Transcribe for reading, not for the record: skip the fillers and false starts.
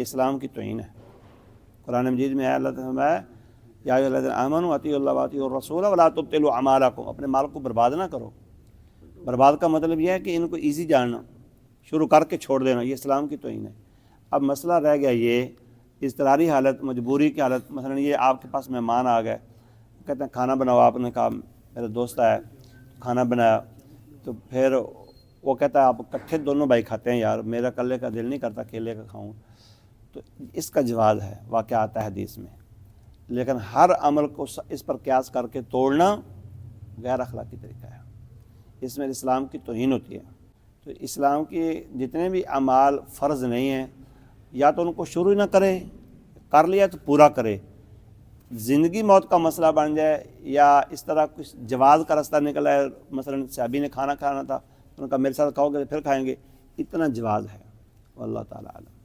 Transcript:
اسلام کی توہین ہے۔ قرآن مجید میں ہے اللہ تعالیٰ فرمایا یا ایھا الذین آمنوا اطیعوا اللہ واطیعوا الرسول ولا تبطلوا اعمالکم، اپنے مال کو برباد نہ کرو۔ برباد کا مطلب یہ ہے کہ ان کو ایزی جاننا، شروع کر کے چھوڑ دینا، یہ اسلام کی توہین ہے۔ اب مسئلہ رہ گیا یہ اضطراری حالت، مجبوری کی حالت، مثلا یہ آپ کے پاس مہمان آ گئے، کہتے ہیں کھانا بناؤ، آپ نے کہا میرا دوست آیا کھانا بنایا، تو پھر وہ کہتا ہے آپ اکٹھے دونوں بھائی کھاتے ہیں، یار میرا اکلے کا دل نہیں کرتا اکیلے کا کھاؤں، تو اس کا جواز ہے، واقعہ آتا ہے حدیث میں۔ لیکن ہر عمل کو اس پر قیاس کر کے توڑنا غیر اخلاقی طریقہ ہے، اس میں اسلام کی توہین ہوتی ہے۔ تو اسلام کے جتنے بھی اعمال فرض نہیں ہیں، یا تو ان کو شروع نہ کرے، کر لیا تو پورا کرے، زندگی موت کا مسئلہ بن جائے، یا اس طرح کچھ جواز کا راستہ نکل آئے، مثلا صحابی نے کھانا کھانا تھا، انہوں نے کہا میرے ساتھ کھاؤ گے پھر کھائیں گے، اتنا جواز ہے، واللہ تعالیٰ عالم۔